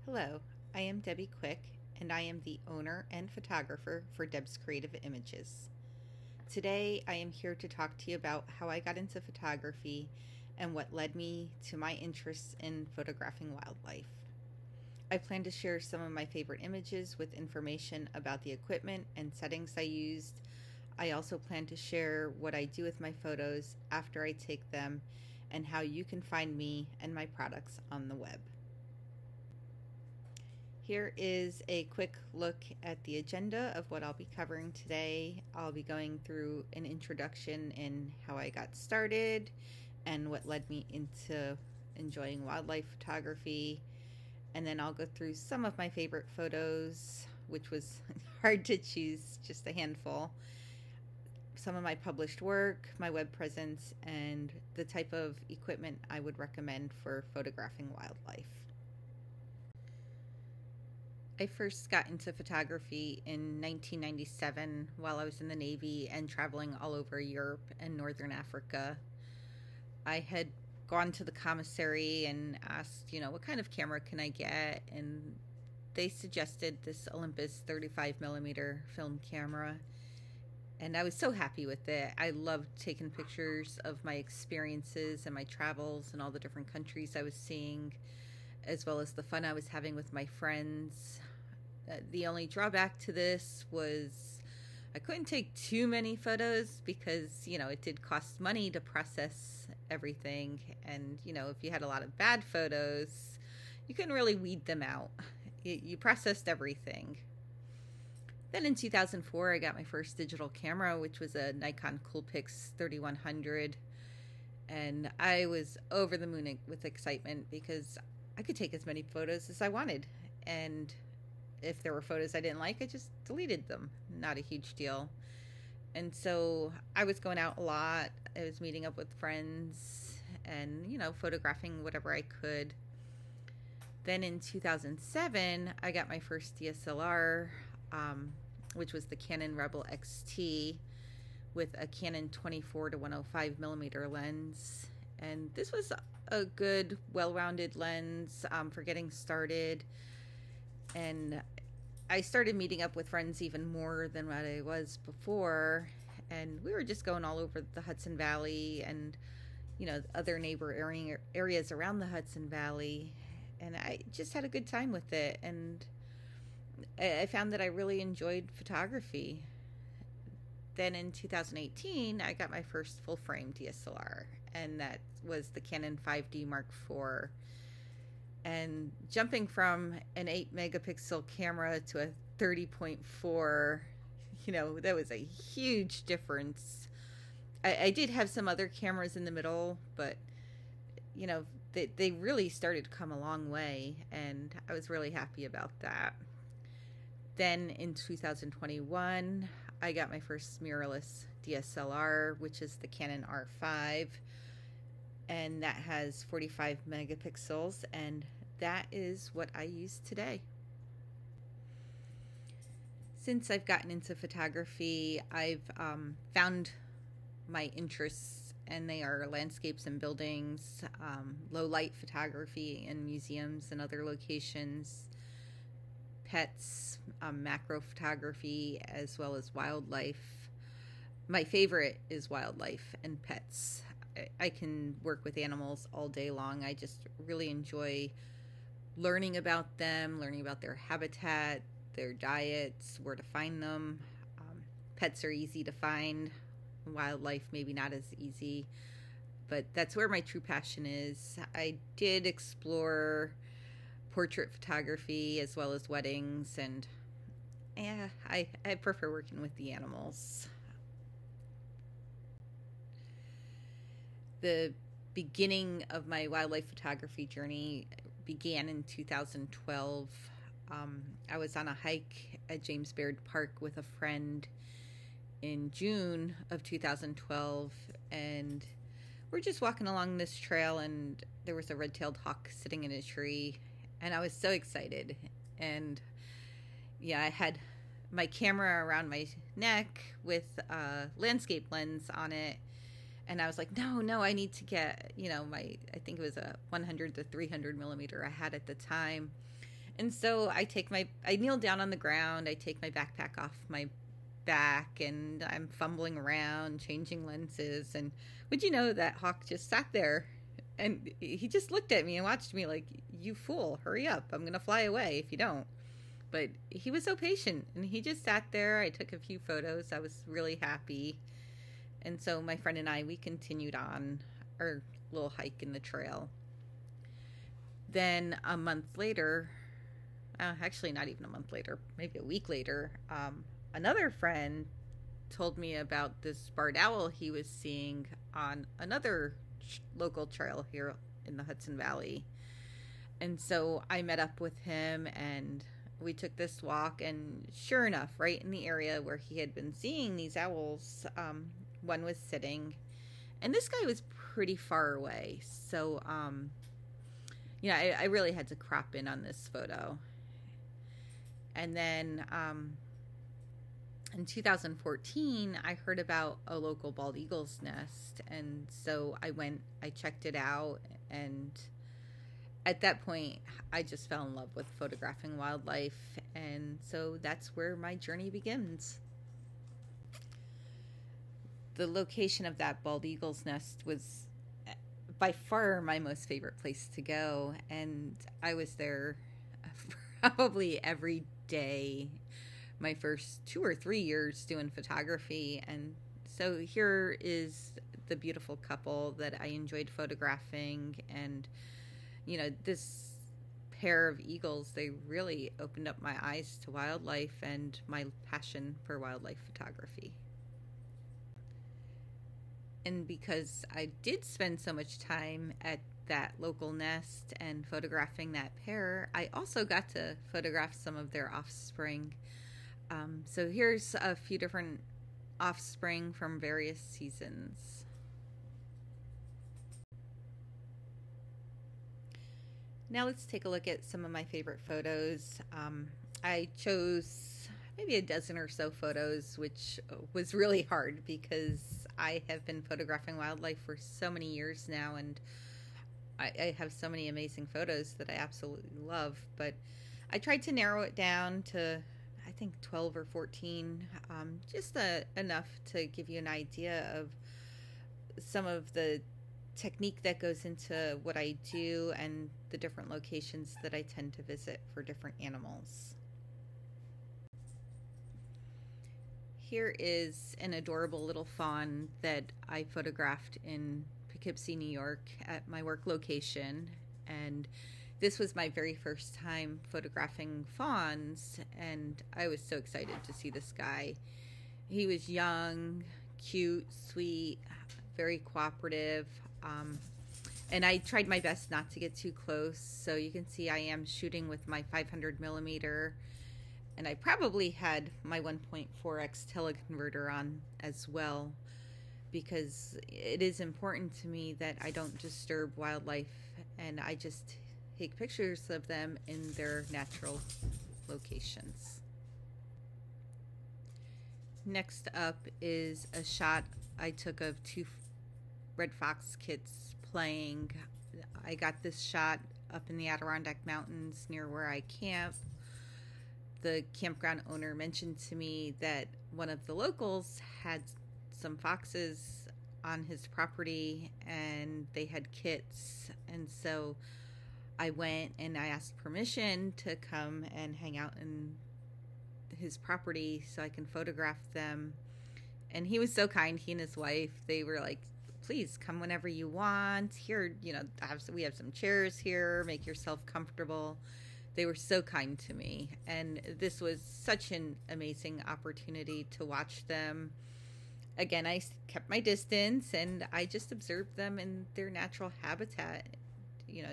Hello, I am Debbie Quick, and I am the owner and photographer for Deb's Creative Images. Today, I am here to talk to you about how I got into photography and what led me to my interests in photographing wildlife. I plan to share some of my favorite images with information about the equipment and settings I used. I also plan to share what I do with my photos after I take them and how you can find me and my products on the web. Here is a quick look at the agenda of what I'll be covering today. I'll be going through an introduction in how I got started and what led me into enjoying wildlife photography. And then I'll go through some of my favorite photos, which was hard to choose, just a handful. Some of my published work, my web presence, and the type of equipment I would recommend for photographing wildlife. I first got into photography in 1997 while I was in the Navy and traveling all over Europe and Northern Africa. I had gone to the commissary and asked, what kind of camera can I get? And they suggested this Olympus 35mm film camera. And I was so happy with it. I loved taking pictures of my experiences and my travels and all the different countries I was seeing, as well as the fun I was having with my friends. The only drawback to this was I couldn't take too many photos because, it did cost money to process everything. And, if you had a lot of bad photos, you couldn't really weed them out. You processed everything. Then in 2004, I got my first digital camera, which was a Nikon Coolpix 3100. And I was over the moon with excitement because I could take as many photos as I wanted. And if there were photos I didn't like, I just deleted them. Not a huge deal. And so I was going out a lot. I was meeting up with friends and, photographing whatever I could. Then in 2007, I got my first DSLR, which was the Canon Rebel XT with a Canon 24 to 105 millimeter lens. And this was a good, well-rounded lens for getting started. And I started meeting up with friends even more than what I was before. And we were just going all over the Hudson Valley and, other neighbor areas around the Hudson Valley. And I just had a good time with it. And I found that I really enjoyed photography. Then in 2018, I got my first full-frame DSLR. And that was the Canon 5D Mark IV. And jumping from an 8 megapixel camera to a 30.4, that was a huge difference. I did have some other cameras in the middle, but, they really started to come a long way, and I was really happy about that. Then in 2021, I got my first mirrorless DSLR, which is the Canon R5. And that has 45 megapixels, and that is what I use today. Since I've gotten into photography, I've found my interests, and they are landscapes and buildings, low light photography in museums and other locations, pets, macro photography, as well as wildlife. My favorite is wildlife and pets. I can work with animals all day long. I just really enjoy learning about them, learning about their habitat, their diets, where to find them. Pets are easy to find. Wildlife maybe not as easy, but that's where my true passion is. I did explore portrait photography as well as weddings, and I prefer working with the animals. The beginning of my wildlife photography journey began in 2012. I was on a hike at James Baird Park with a friend in June of 2012, and we're just walking along this trail, and there was a red-tailed hawk sitting in a tree, and I was so excited. And I had my camera around my neck with a landscape lens on it. And I was like, no, I need to get, I think it was a 100 to 300 millimeter I had at the time. And so I kneel down on the ground, I take my backpack off my back, and I'm fumbling around, changing lenses. And would you know that hawk just sat there and he just looked at me and watched me like, you fool, hurry up. I'm going to fly away if you don't. But he was so patient and he just sat there. I took a few photos. I was really happy. And so my friend and I, we continued on our little hike in the trail. Then a month later, actually not even a month later, maybe a week later, another friend told me about this barred owl he was seeing on another local trail here in the Hudson Valley. And so I met up with him and we took this walk, and sure enough, right in the area where he had been seeing these owls, one was sitting, and this guy was pretty far away. So, I really had to crop in on this photo. And then in 2014, I heard about a local bald eagle's nest. And so I checked it out. And at that point, I just fell in love with photographing wildlife. And so that's where my journey begins. The location of that bald eagle's nest was by far my most favorite place to go. And I was there probably every day my first 2 or 3 years doing photography. And so here is the beautiful couple that I enjoyed photographing. And this pair of eagles, they really opened up my eyes to wildlife and my passion for wildlife photography. And because I did spend so much time at that local nest and photographing that pair, I also got to photograph some of their offspring. So here's a few different offspring from various seasons. Now let's take a look at some of my favorite photos. I chose maybe a dozen or so photos, which was really hard because I have been photographing wildlife for so many years now, and I have so many amazing photos that I absolutely love. But I tried to narrow it down to, I think, 12 or 14, just enough to give you an idea of some of the technique that goes into what I do and the different locations that I tend to visit for different animals. Here is an adorable little fawn that I photographed in Poughkeepsie, New York at my work location. And this was my very first time photographing fawns, and I was so excited to see this guy. He was young, cute, sweet, very cooperative. And I tried my best not to get too close. So you can see I am shooting with my 500 millimeter. And I probably had my 1.4x teleconverter on as well, because it is important to me that I don't disturb wildlife, and I just take pictures of them in their natural locations. Next up is a shot I took of 2 red fox kits playing. I got this shot up in the Adirondack Mountains near where I camp. The campground owner mentioned to me that one of the locals had some foxes on his property and they had kits, and so I went and I asked permission to come and hang out in his property so I can photograph them. And he was so kind. He and his wife, they were like, please come whenever you want. Here, we have some chairs here, make yourself comfortable. They were so kind to me, and this was such an amazing opportunity to watch them. Again, I kept my distance and I just observed them in their natural habitat,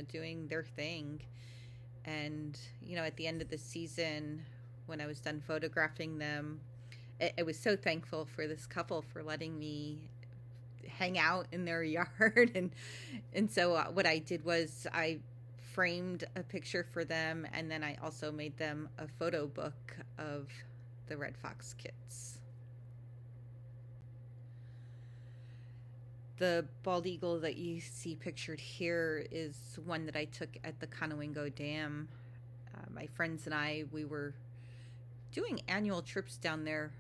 doing their thing. And, at the end of the season, when I was done photographing them, I was so thankful for this couple for letting me hang out in their yard. And so what I did was I framed a picture for them, and then I also made them a photo book of the red fox kits. The bald eagle that you see pictured here is one that I took at the Conowingo Dam. My friends and I, we were doing annual trips down there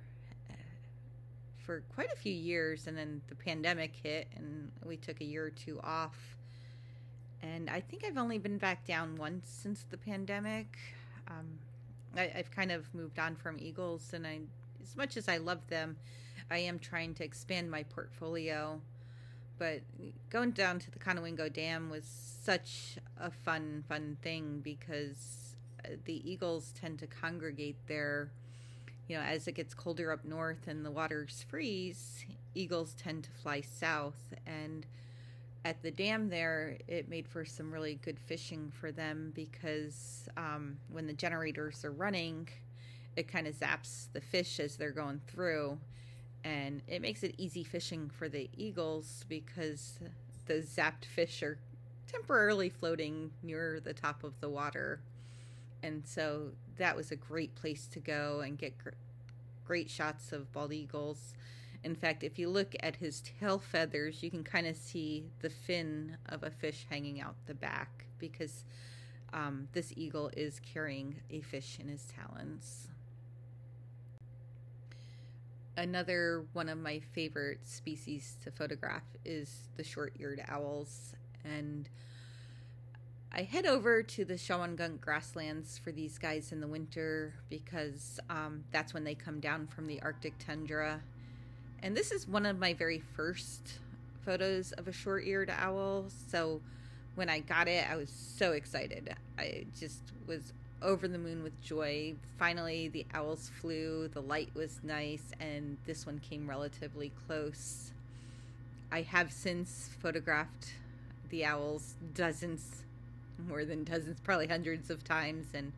for quite a few years, and then the pandemic hit and we took a year or two off. And I think I've only been back down once since the pandemic. um, I've kind of moved on from eagles, and as much as I love them, I am trying to expand my portfolio. But going down to the Conowingo Dam was such a fun thing because the eagles tend to congregate there. As it gets colder up north and the waters freeze, eagles tend to fly south. And at the dam there, it made for some really good fishing for them because when the generators are running, it kind of zaps the fish as they're going through. And it makes it easy fishing for the eagles because the zapped fish are temporarily floating near the top of the water. And so that was a great place to go and get great shots of bald eagles. In fact, if you look at his tail feathers, you can kind of see the fin of a fish hanging out the back because this eagle is carrying a fish in his talons. Another one of my favorite species to photograph is the short-eared owls. And I head over to the Shawangunk grasslands for these guys in the winter because that's when they come down from the Arctic tundra. And this is one of my very first photos of a short-eared owl. So when I got it, I was so excited. I just was over the moon with joy. Finally, the owls flew, the light was nice, and this one came relatively close. I have since photographed the owls more than dozens, probably hundreds of times, and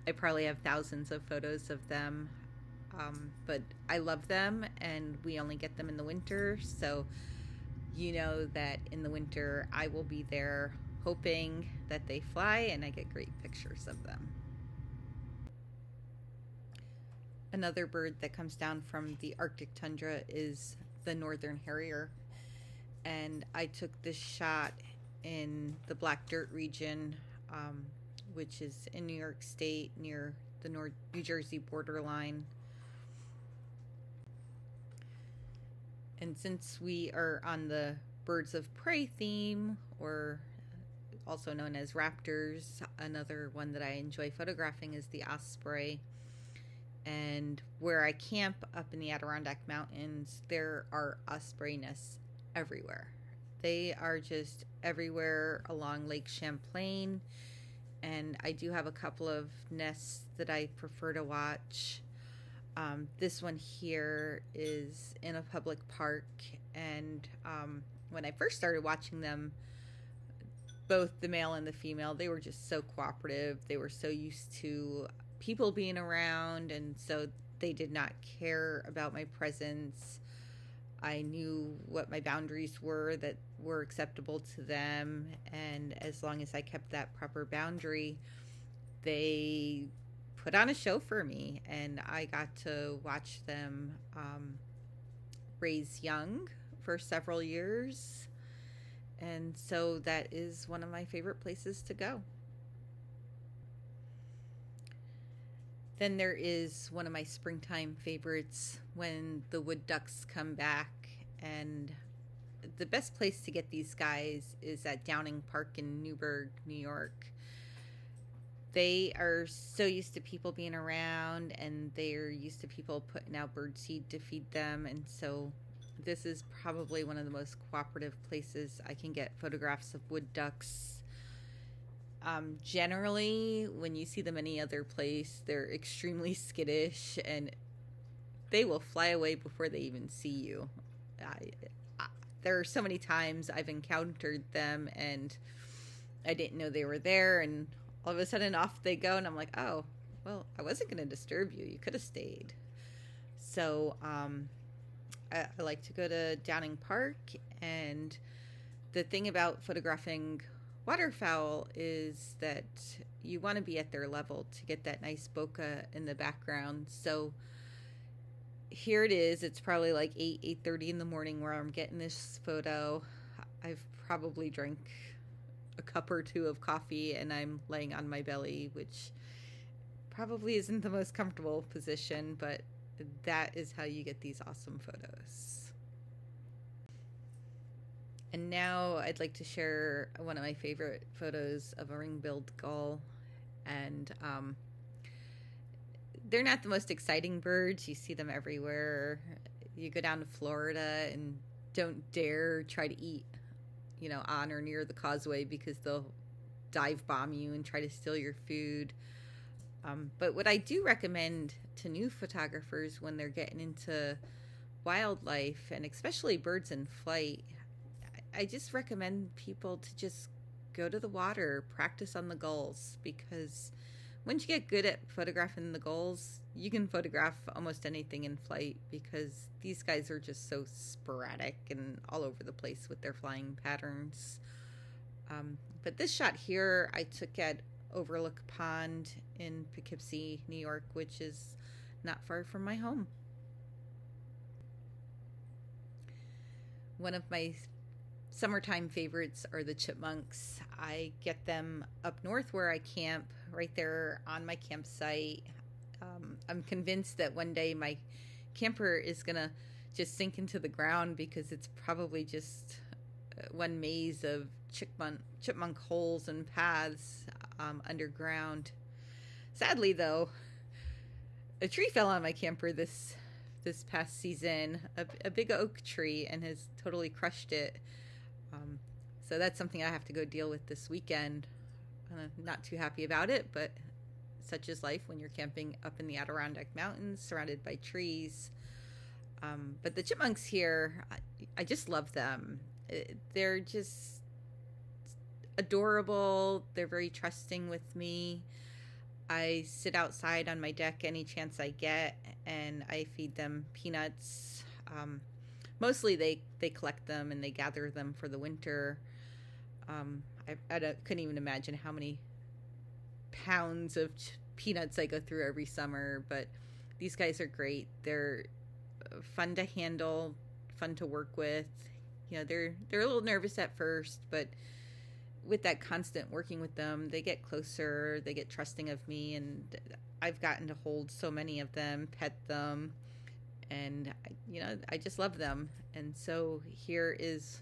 I probably have thousands of photos of them. But I love them, and we only get them in the winter, so you know that in the winter I will be there hoping that they fly and I get great pictures of them. Another bird that comes down from the Arctic tundra is the northern harrier, and I took this shot in the Black Dirt region, which is in New York State near the New Jersey borderline. And since we are on the birds of prey theme, or also known as raptors, another one that I enjoy photographing is the osprey. And where I camp up in the Adirondack Mountains, there are osprey nests everywhere. They are just everywhere along Lake Champlain, and I do have a couple of nests that I prefer to watch. This one here is in a public park, and when I first started watching them, both the male and the female, they were just so cooperative. They were so used to people being around, and so they did not care about my presence. I knew what my boundaries were that were acceptable to them, and as long as I kept that proper boundary, they put on a show for me, and I got to watch them raise young for several years. And so that is one of my favorite places to go. Then there is one of my springtime favorites when the wood ducks come back, and the best place to get these guys is at Downing Park in Newburgh, New York. They are so used to people being around, and they're used to people putting out birdseed to feed them, and so this is probably one of the most cooperative places I can get photographs of wood ducks. Generally, when you see them any other place, they're extremely skittish, and they will fly away before they even see you. There are so many times I've encountered them, and I didn't know they were there, and all of a sudden off they go, and I'm like, oh, well, I wasn't going to disturb you. You could have stayed. So I like to go to Downing Park, and the thing about photographing waterfowl is that you want to be at their level to get that nice bokeh in the background. So here it is. It's probably like 8:30 in the morning where I'm getting this photo. I've probably drank a cup or two of coffee, and I'm laying on my belly, which probably isn't the most comfortable position, but that is how you get these awesome photos. And now I'd like to share one of my favorite photos of a ring-billed gull. And they're not the most exciting birds. You see them everywhere. You go down to Florida and don't dare try to eat, on or near the causeway, because they'll dive bomb you and try to steal your food. But what I do recommend to new photographers when they're getting into wildlife, and especially birds in flight, I just recommend people to just go to the water, practice on the gulls, because once you get good at photographing the gulls, you can photograph almost anything in flight, because these guys are just so sporadic and all over the place with their flying patterns. But this shot here I took at Overlook Pond in Poughkeepsie, New York, which is not far from my home. One of my summertime favorites are the chipmunks. I get them up north where I camp, right there on my campsite. I'm convinced that one day my camper is gonna just sink into the ground, because it's probably just one maze of chipmunk holes and paths underground. Sadly, though, a tree fell on my camper this past season, a big oak tree, and has totally crushed it. So that's something I have to go deal with this weekend. Not too happy about it, but such is life when you're camping up in the Adirondack Mountains surrounded by trees. But the chipmunks here, I just love them. They're just adorable. They're very trusting with me. I sit outside on my deck any chance I get, and I feed them peanuts. Mostly they collect them and they gather them for the winter. I couldn't even imagine how many pounds of peanuts I go through every summer, but these guys are great. They're fun to handle, fun to work with. They're a little nervous at first, but with that constant working with them, they get closer, they get trusting of me, and I've gotten to hold so many of them, pet them, and I just love them. And so here is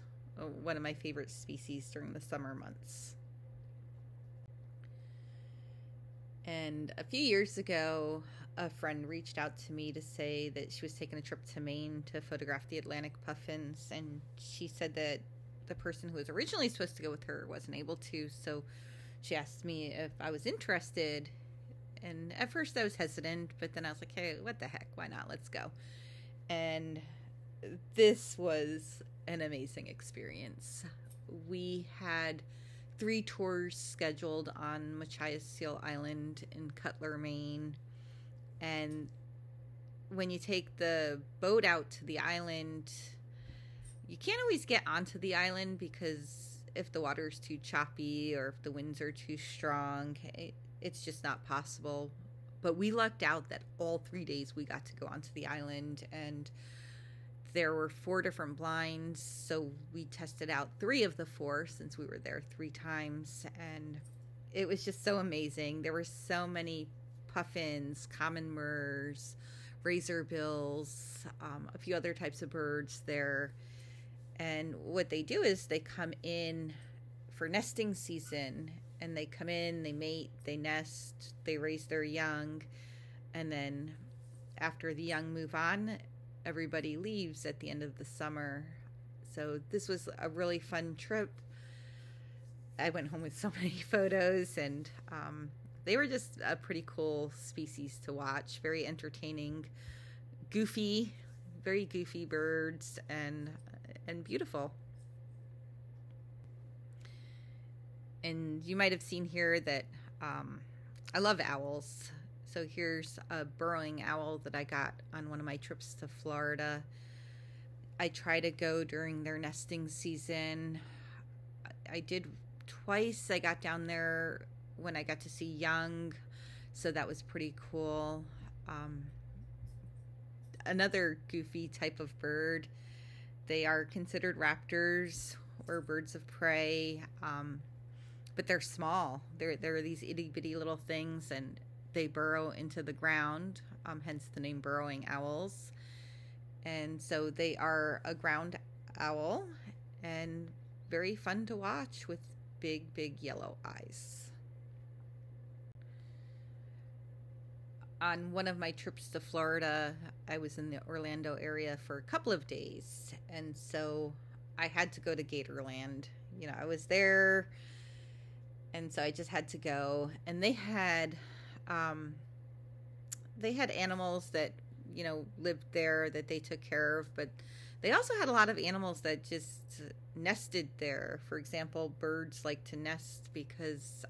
one of my favorite species during the summer months. And a few years ago, a friend reached out to me to say that she was taking a trip to Maine to photograph the Atlantic puffins, and she said that the person who was originally supposed to go with her wasn't able to, so she asked me if I was interested. And at first I was hesitant, but then I was like, hey, what the heck, why not? Let's go. And this was an amazing experience. We had 3 tours scheduled on Machias Seal Island in Cutler, Maine. And when you take the boat out to the island, you can't always get onto the island, because if the water is too choppy or if the winds are too strong, it's just not possible. But we lucked out that all 3 days we got to go onto the island, and there were 4 different blinds, so we tested out 3 of the 4 since we were there 3 times, and it was just so amazing. There were so many puffins, common murres, razorbills, a few other types of birds there. And what they do is they come in for nesting season, and they come in, they mate, they nest, they raise their young, and then after the young move on, everybody leaves at the end of the summer. So this was a really fun trip. I went home with so many photos, and they were just a pretty cool species to watch. Very entertaining, goofy, very goofy birds, and beautiful. And you might have seen here that I love owls. So here's a burrowing owl that I got on one of my trips to Florida. I try to go during their nesting season. I did twice. I got down there when I got to see young, so that was pretty cool. Another goofy type of bird. They are considered raptors or birds of prey, but they're small. They're these itty bitty little things, and They burrow into the ground, hence the name burrowing owls. And so they are a ground owl and very fun to watch with big, big yellow eyes. On one of my trips to Florida, I was in the Orlando area for a couple of days, and so I had to go to Gatorland. I was there, and so I just had to go. And they had animals that lived there that they took care of, but they also had a lot of animals that just nested there. For example, birds like to nest because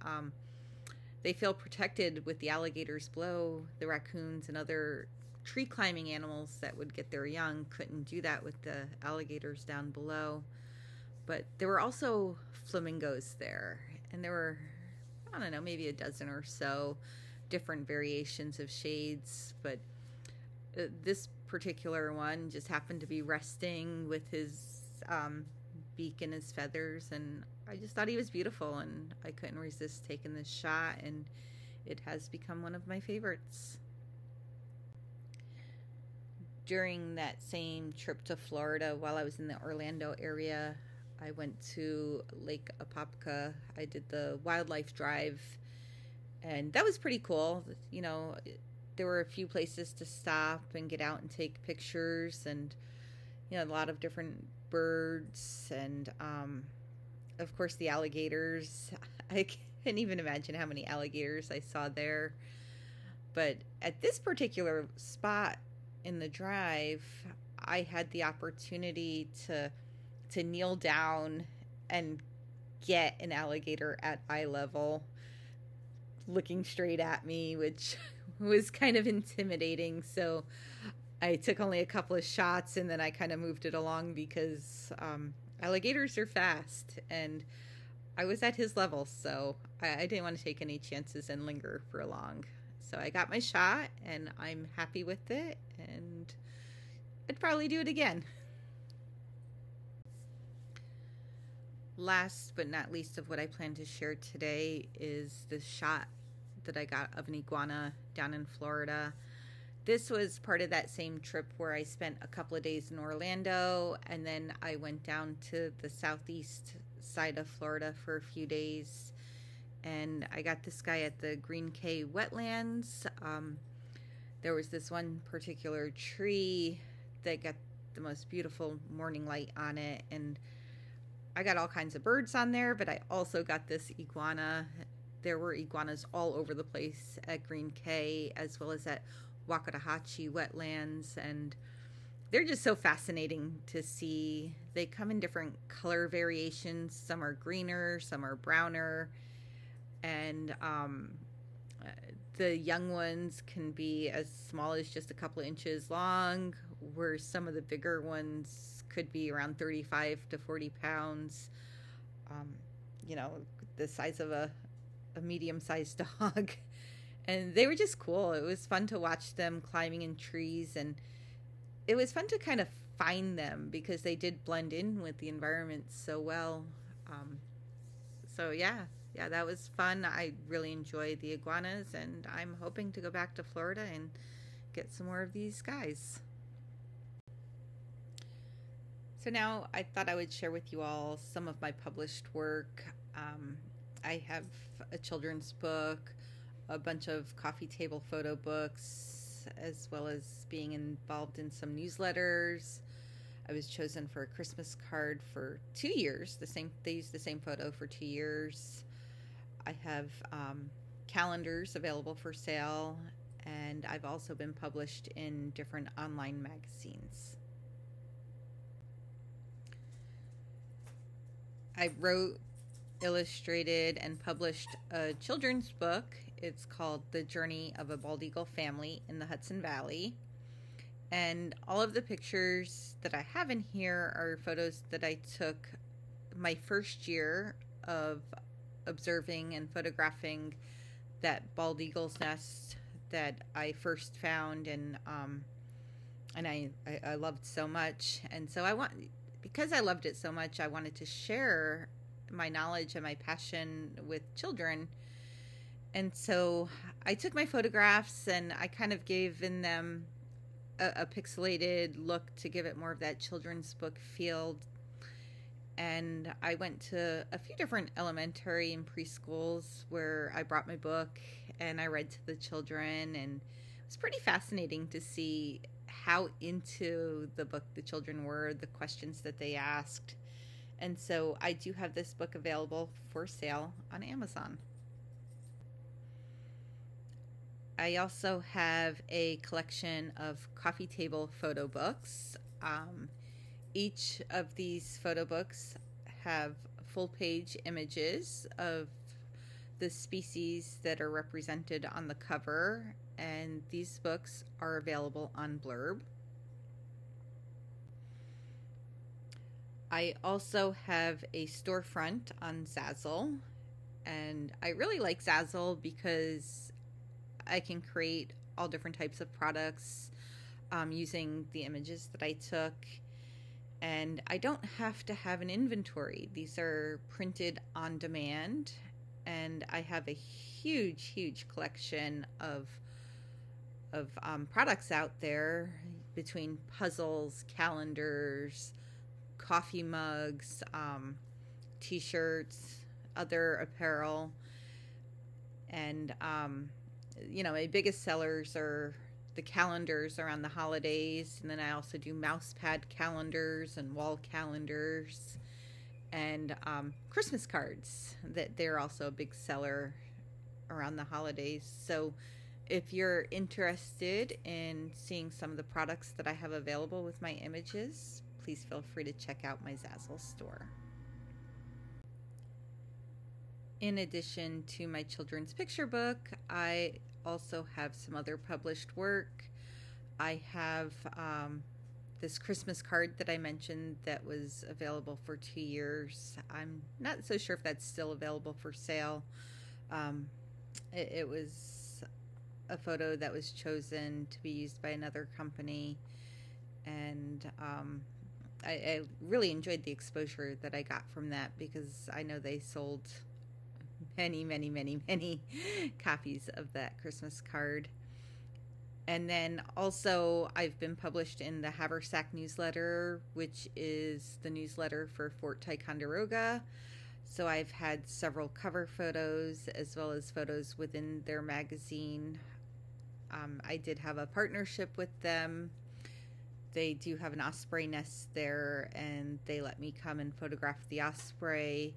they feel protected with the alligators below. The raccoons and other tree climbing animals that would get their young couldn't do that with the alligators down below. But there were also flamingos there, and there were, I don't know, maybe a dozen or so different variations of shades. But this particular one just happened to be resting with his beak and his feathers, and I just thought he was beautiful, and I couldn't resist taking this shot, and it has become one of my favorites. During that same trip to Florida, while I was in the Orlando area, I went to Lake Apopka. I did the wildlife drive, and that was pretty cool. There were a few places to stop and get out and take pictures, and a lot of different birds, and of course the alligators. I can't even imagine how many alligators I saw there. But at this particular spot in the drive, I had the opportunity to kneel down and get an alligator at eye level looking straight at me, which was kind of intimidating. So I took only a couple of shots, and then I kind of moved it along because alligators are fast, and I was at his level, so I didn't want to take any chances and linger for long. So I got my shot, and I'm happy with it, and I'd probably do it again. Last but not least of what I plan to share today is the shot that I got of an iguana down in Florida. This was part of that same trip where I spent a couple of days in Orlando, and then I went down to the southeast side of Florida for a few days, and I got this guy at the Green Cay wetlands. There was this one particular tree that got the most beautiful morning light on it, and I got all kinds of birds on there, but I also got this iguana. There were iguanas all over the place at Green Cay, as well as at Waxahachie wetlands, and they're just so fascinating to see. They come in different color variations. Some are greener, some are browner, and the young ones can be as small as just a couple of inches long, where some of the bigger ones could be around 35 to 40 pounds. The size of a medium-sized dog. And they were just cool. It was fun to watch them climbing in trees, and it was fun to kind of find them because they did blend in with the environment so well. So yeah, that was fun. I really enjoyed the iguanas, and I'm hoping to go back to Florida and get some more of these guys. So now I thought I would share with you all some of my published work. I have a children's book, a bunch of coffee table photo books, as well as being involved in some newsletters. I was chosen for a Christmas card for 2 years. They used the same photo for 2 years. I have calendars available for sale, and I've also been published in different online magazines. I wrote, illustrated, and published a children's book. It's called The Journey of a Bald Eagle Family in the Hudson Valley. And all of the pictures that I have in here are photos that I took my first year of observing and photographing that bald eagle's nest that I first found, and I loved so much. And so because I loved it so much, I wanted to share my knowledge and my passion with children. And so I took my photographs and I kind of gave in them a pixelated look to give it more of that children's book feel. And I went to a few different elementary and preschools where I brought my book and I read to the children, and it was pretty fascinating to see how into the book the children were, the questions that they asked. And so I do have this book available for sale on Amazon. I also have a collection of coffee table photo books. Each of these photo books have full page images of the species that are represented on the cover, and these books are available on Blurb. I also have a storefront on Zazzle, and I really like Zazzle because I can create all different types of products using the images that I took, and I don't have to have an inventory. These are printed on demand, and I have a huge collection of products out there, between puzzles, calendars, coffee mugs, t-shirts, other apparel. And my biggest sellers are the calendars around the holidays, and then I also do mouse pad calendars and wall calendars, and Christmas cards. That they're also a big seller around the holidays. So if you're interested in seeing some of the products that I have available with my images, please feel free to check out my Zazzle store. In addition to my children's picture book, I also have some other published work. I have this Christmas card that I mentioned that was available for 2 years. I'm not so sure if that's still available for sale. It was a photo that was chosen to be used by another company, and I really enjoyed the exposure that I got from that, because I know they sold many copies of that Christmas card. And then also I've been published in the Haversack newsletter, which is the newsletter for Fort Ticonderoga. So I've had several cover photos as well as photos within their magazine. I did have a partnership with them. They do have an osprey nest there, and they let me come and photograph the osprey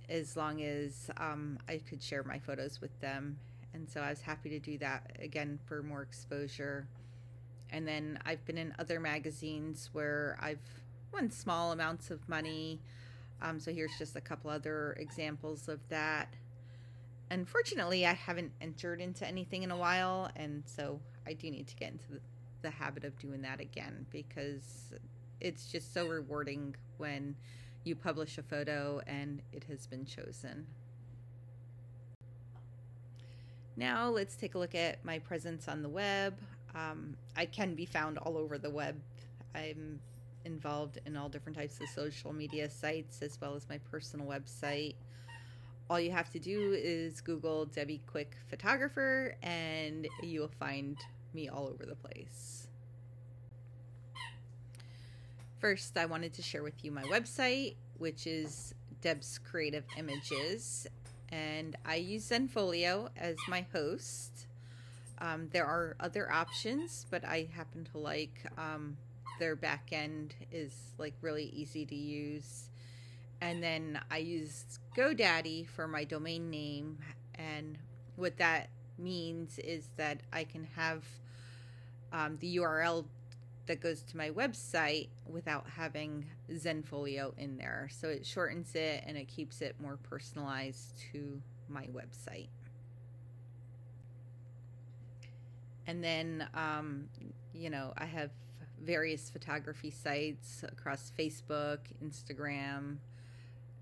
as long as I could share my photos with them. And so I was happy to do that again for more exposure. And then I've been in other magazines where I've won small amounts of money. So here's just a couple other examples of that. Unfortunately, I haven't entered into anything in a while, and so I do need to get into the habit of doing that again, because it's just so rewarding when you publish a photo and it has been chosen. Now let's take a look at my presence on the web. I can be found all over the web. I'm involved in all different types of social media sites as well as my personal website. All you have to do is Google Debbie Quick Photographer and you will find me all over the place. First, I wanted to share with you my website, which is Deb's Creative Images, and I use Zenfolio as my host. There are other options, but I happen to like their back end is like really easy to use. And then I use GoDaddy for my domain name, and what that means is that I can have the URL that goes to my website without having Zenfolio in there. So it shortens it and it keeps it more personalized to my website. And then, I have various photography sites across Facebook, Instagram.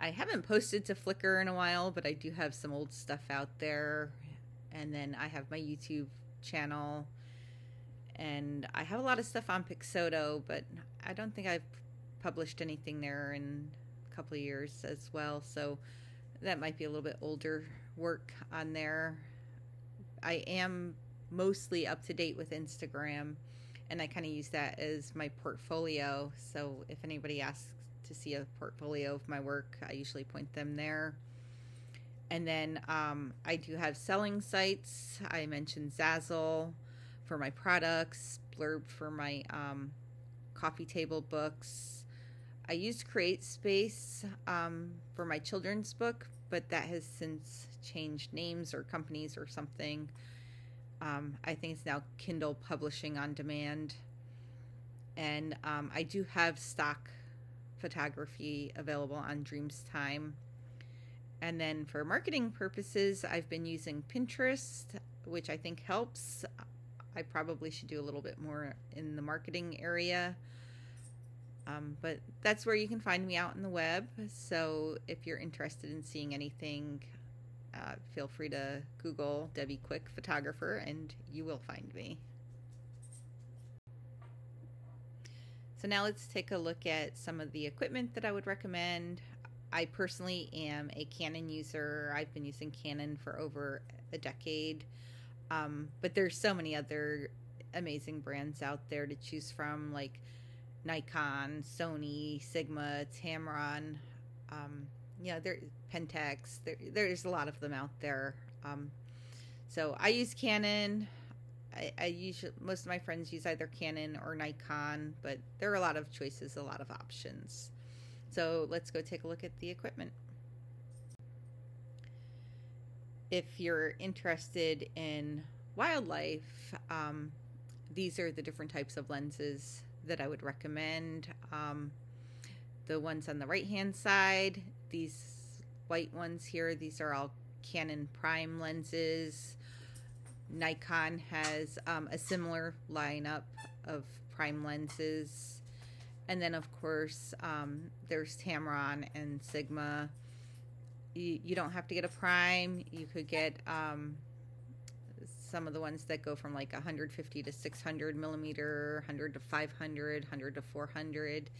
I haven't posted to Flickr in a while, but I do have some old stuff out there. And then I have my YouTube channel. And I have a lot of stuff on Pixoto, but I don't think I've published anything there in a couple of years as well. So that might be a little bit older work on there. I am mostly up to date with Instagram, and I kind of use that as my portfolio. So if anybody asks to see a portfolio of my work, I usually point them there. And then I do have selling sites. I mentioned Zazzle for my products, Blurb for my coffee table books. I used CreateSpace for my children's book, but that has since changed names or companies or something. I think it's now Kindle Publishing on Demand. And I do have stock photography available on Dreamstime. And then for marketing purposes, I've been using Pinterest, which I think helps. I probably should do a little bit more in the marketing area. But that's where you can find me out on the web. So if you're interested in seeing anything, feel free to Google Debbie Quick Photographer and you will find me. So now let's take a look at some of the equipment that I would recommend. I personally am a Canon user. I've been using Canon for over a decade. But there's so many other amazing brands out there to choose from, like Nikon, Sony, Sigma, Tamron, Pentax. There's a lot of them out there. So I use Canon. I usually, most of my friends use either Canon or Nikon, but there are a lot of choices, a lot of options. So let's go take a look at the equipment. If you're interested in wildlife, these are the different types of lenses that I would recommend. The ones on the right hand side, these white ones here, these are all Canon prime lenses. Nikon has a similar lineup of prime lenses. And then of course there's Tamron and Sigma. You don't have to get a prime. You could get some of the ones that go from like 150 to 600 millimeter, 100 to 500, 100 to 400.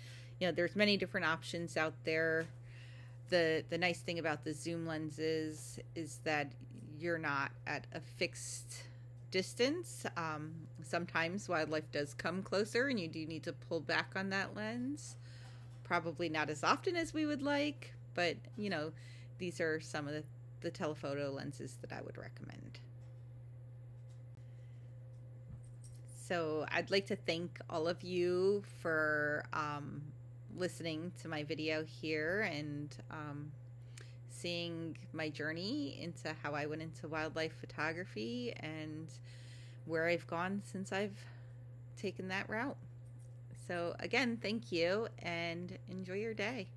There's many different options out there. The nice thing about the zoom lenses is that you're not at a fixed distance. Sometimes wildlife does come closer and you do need to pull back on that lens. Probably not as often as we would like, but these are some of the telephoto lenses that I would recommend. So I'd like to thank all of you for listening to my video here and seeing my journey into how I went into wildlife photography and where I've gone since I've taken that route. So again, thank you and enjoy your day.